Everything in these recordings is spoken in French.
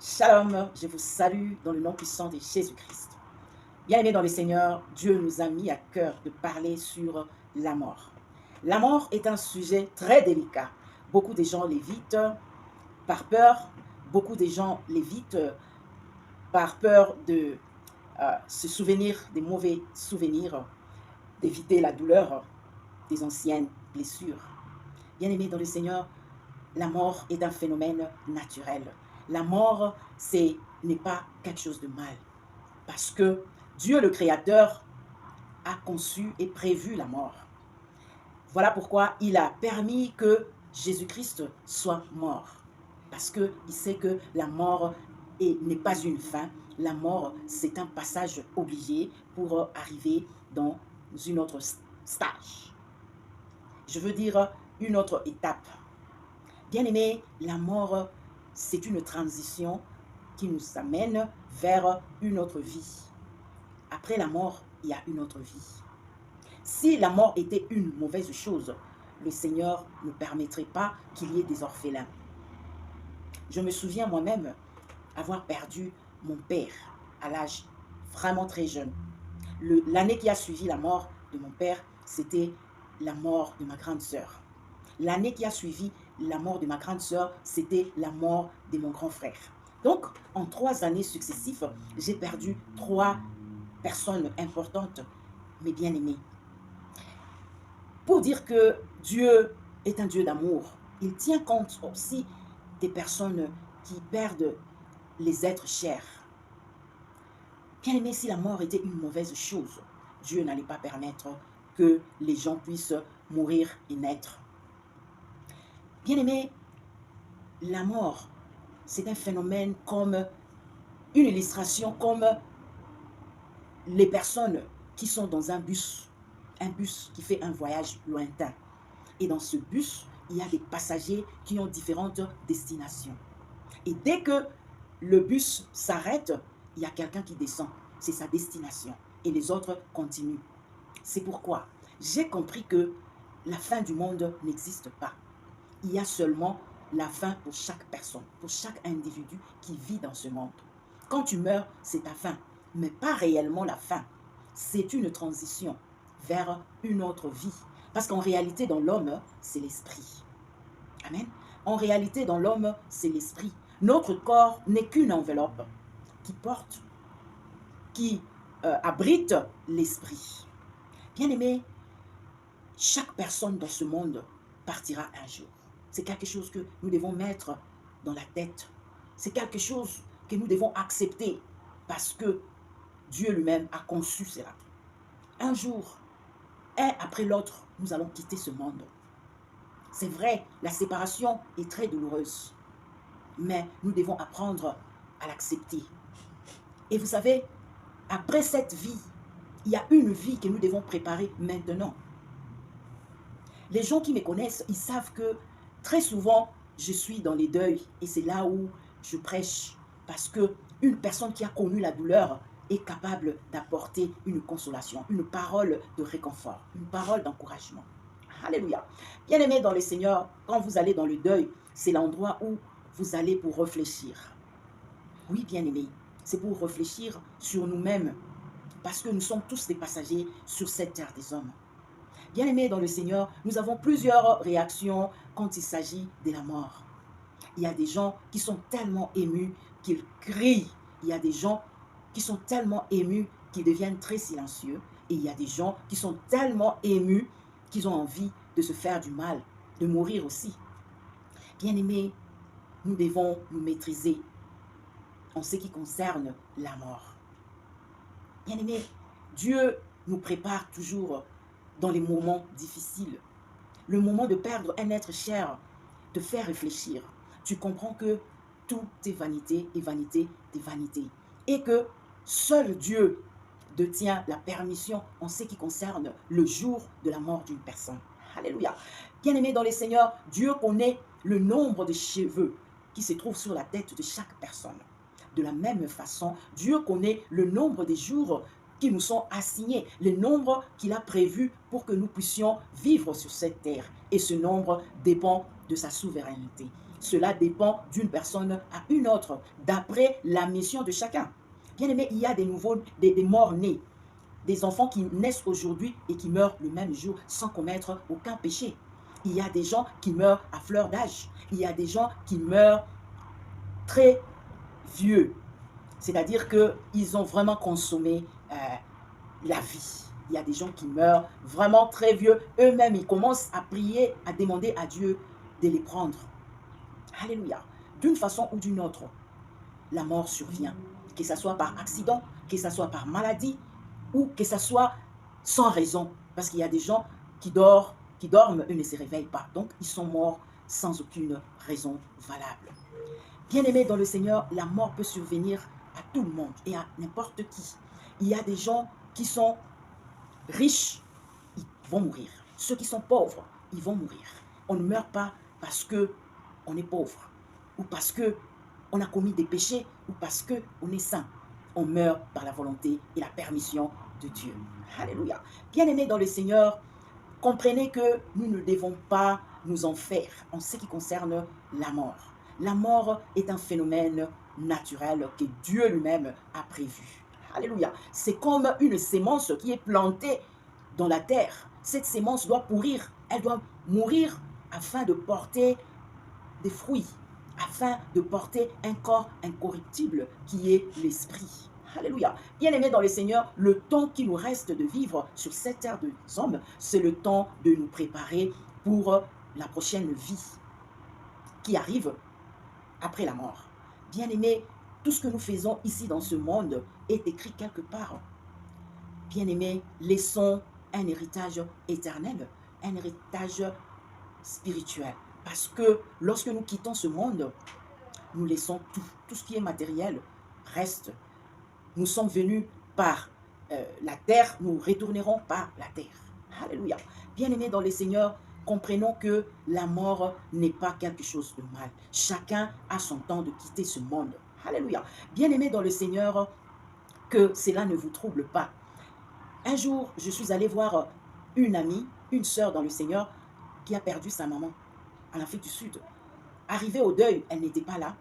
Shalom, je vous salue dans le nom puissant de Jésus-Christ. Bien-aimés dans le Seigneur, Dieu nous a mis à cœur de parler sur la mort. La mort est un sujet très délicat. Beaucoup de gens l'évitent par peur, beaucoup de gens l'évitent par peur de se souvenir des mauvais souvenirs, d'éviter la douleur des anciennes blessures. Bien-aimés dans le Seigneur, la mort est un phénomène naturel. La mort, n'est pas quelque chose de mal. Parce que Dieu, le Créateur, a conçu et prévu la mort. Voilà pourquoi il a permis que Jésus-Christ soit mort. Parce qu'il sait que la mort n'est pas une fin. La mort, c'est un passage obligé pour arriver dans une autre stage. Je veux dire une autre étape. Bien-aimé, la mort, c'est une transition qui nous amène vers une autre vie. Après la mort, il y a une autre vie. Si la mort était une mauvaise chose, le Seigneur ne permettrait pas qu'il y ait des orphelins. Je me souviens moi-même avoir perdu mon père à l'âge vraiment très jeune. L'année qui a suivi la mort de mon père, c'était la mort de ma grande sœur. L'année qui a suivi la mort de ma grande sœur, c'était la mort de mon grand frère. Donc, en 3 années successives, j'ai perdu 3 personnes importantes, mais bien aimées. Pour dire que Dieu est un Dieu d'amour, il tient compte aussi des personnes qui perdent les êtres chers. Bien aimé, si la mort était une mauvaise chose, Dieu n'allait pas permettre que les gens puissent mourir et naître. Bien aimé, la mort, c'est un phénomène comme une illustration, comme les personnes qui sont dans un bus qui fait un voyage lointain. Et dans ce bus, il y a des passagers qui ont différentes destinations. Et dès que le bus s'arrête, il y a quelqu'un qui descend. C'est sa destination. Et les autres continuent. C'est pourquoi j'ai compris que la fin du monde n'existe pas. Il y a seulement la fin pour chaque personne, pour chaque individu qui vit dans ce monde. Quand tu meurs, c'est ta fin, mais pas réellement la fin. C'est une transition vers une autre vie. Parce qu'en réalité, dans l'homme, c'est l'esprit. Amen. En réalité, dans l'homme, c'est l'esprit. Notre corps n'est qu'une enveloppe qui porte, qui abrite l'esprit. Bien-aimé, chaque personne dans ce monde partira un jour. C'est quelque chose que nous devons mettre dans la tête. C'est quelque chose que nous devons accepter parce que Dieu lui-même a conçu cela. Un jour, un après l'autre, nous allons quitter ce monde. C'est vrai, la séparation est très douloureuse, mais nous devons apprendre à l'accepter. Et vous savez, après cette vie, il y a une vie que nous devons préparer maintenant. Les gens qui me connaissent, ils savent que très souvent, je suis dans les deuils et c'est là où je prêche. Parce qu'une personne qui a connu la douleur est capable d'apporter une consolation, une parole de réconfort, une parole d'encouragement. Alléluia. Bien-aimés dans le Seigneur, quand vous allez dans le deuil, c'est l'endroit où vous allez pour réfléchir. Oui, bien-aimés, c'est pour réfléchir sur nous-mêmes, parce que nous sommes tous des passagers sur cette terre des hommes. Bien-aimés dans le Seigneur, nous avons plusieurs réactions quand il s'agit de la mort. Il y a des gens qui sont tellement émus qu'ils crient. Il y a des gens qui sont tellement émus qu'ils deviennent très silencieux. Et il y a des gens qui sont tellement émus qu'ils ont envie de se faire du mal, de mourir aussi. Bien-aimés, nous devons nous maîtriser en ce qui concerne la mort. Bien-aimés, Dieu nous prépare toujours dans les moments difficiles. Le moment de perdre un être cher te fait réfléchir. Tu comprends que tout est vanité et vanité des vanités. Et que seul Dieu détient la permission en ce qui concerne le jour de la mort d'une personne. Alléluia. Bien-aimé dans les Seigneurs, Dieu connaît le nombre de cheveux qui se trouvent sur la tête de chaque personne. De la même façon, Dieu connaît le nombre de jours qui nous sont assignés, le nombre qu'il a prévu pour que nous puissions vivre sur cette terre. Et ce nombre dépend de sa souveraineté. cela dépend d'une personne à une autre, d'après la mission de chacun. Bien aimé, il y a des morts nés, des enfants qui naissent aujourd'hui et qui meurent le même jour sans commettre aucun péché. Il y a des gens qui meurent à fleur d'âge. Il y a des gens qui meurent très vieux. C'est-à-dire qu'ils ont vraiment consommé la vie. Il y a des gens qui meurent vraiment très vieux. Eux-mêmes, ils commencent à prier, à demander à Dieu de les prendre. Alléluia. D'une façon ou d'une autre, la mort survient. Que ce soit par accident, que ce soit par maladie, ou que ce soit sans raison. Parce qu'il y a des gens qui dorment et ne se réveillent pas. Donc, ils sont morts sans aucune raison valable. Bien-aimés dans le Seigneur, la mort peut survenir à tout le monde et à n'importe qui. Il y a des gens qui sont riches, ils vont mourir. Ceux qui sont pauvres, ils vont mourir. On ne meurt pas parce qu'on est pauvre, ou parce qu'on a commis des péchés, ou parce qu'on est saint. On meurt par la volonté et la permission de Dieu. Alléluia. Bien-aimés dans le Seigneur, comprenez que nous ne devons pas nous en faire en ce qui concerne la mort. La mort est un phénomène naturel que Dieu lui-même a prévu. Alléluia. C'est comme une sémence qui est plantée dans la terre. Cette sémence doit pourrir, elle doit mourir afin de porter des fruits, afin de porter un corps incorruptible qui est l'esprit. Alléluia. Bien-aimés dans le Seigneur, le temps qui nous reste de vivre sur cette terre des hommes, c'est le temps de nous préparer pour la prochaine vie qui arrive après la mort. Bien-aimés, tout ce que nous faisons ici dans ce monde est écrit quelque part. Bien-aimés, laissons un héritage éternel, un héritage spirituel. Parce que lorsque nous quittons ce monde, nous laissons tout. Tout ce qui est matériel reste. Nous sommes venus par la terre, nous retournerons par la terre. Alléluia. Bien-aimés dans le Seigneur, comprenons que la mort n'est pas quelque chose de mal. Chacun a son temps de quitter ce monde. Alléluia. Bien-aimés dans le Seigneur, que cela ne vous trouble pas. Un jour, je suis allé voir une amie, une sœur dans le Seigneur, qui a perdu sa maman en Afrique du Sud. Arrivée au deuil, elle n'était pas là.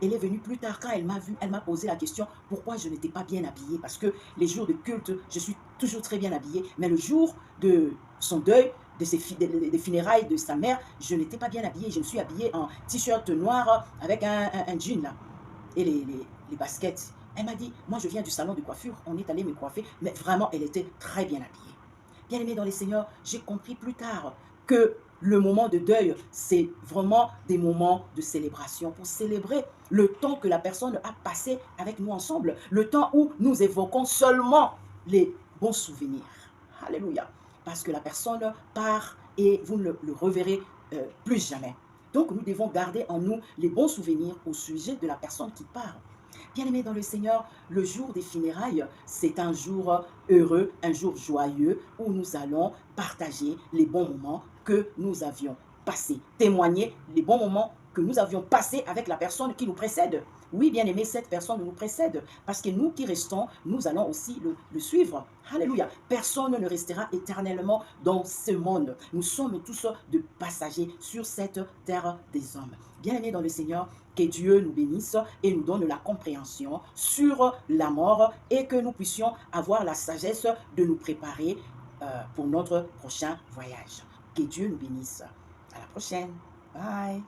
Elle est venue plus tard, quand elle m'a vue, elle m'a posé la question pourquoi je n'étais pas bien habillée. Parce que les jours de culte, je suis toujours très bien habillée. Mais le jour de son deuil, des funérailles de sa mère, je n'étais pas bien habillée. Je me suis habillée en t-shirt noir avec un jean là et les baskets. Elle m'a dit, moi je viens du salon de coiffure, on est allé me coiffer, mais vraiment elle était très bien habillée. Bien-aimée dans les Seigneurs, j'ai compris plus tard que le moment de deuil, c'est vraiment des moments de célébration pour célébrer le temps que la personne a passé avec nous ensemble, le temps où nous évoquons seulement les bons souvenirs. Alléluia. Parce que la personne part et vous ne le reverrez plus jamais. Donc nous devons garder en nous les bons souvenirs au sujet de la personne qui part. Bien-aimés dans le Seigneur, le jour des funérailles, c'est un jour heureux, un jour joyeux où nous allons partager les bons moments que nous avions passés, témoigner les bons moments que nous avions passés avec la personne qui nous précède. Oui, bien-aimé, cette personne nous précède parce que nous qui restons, nous allons aussi le suivre. Alléluia. Personne ne restera éternellement dans ce monde. Nous sommes tous de passagers sur cette terre des hommes. Bien-aimés dans le Seigneur, que Dieu nous bénisse et nous donne la compréhension sur la mort et que nous puissions avoir la sagesse de nous préparer pour notre prochain voyage. Que Dieu nous bénisse. À la prochaine. Bye.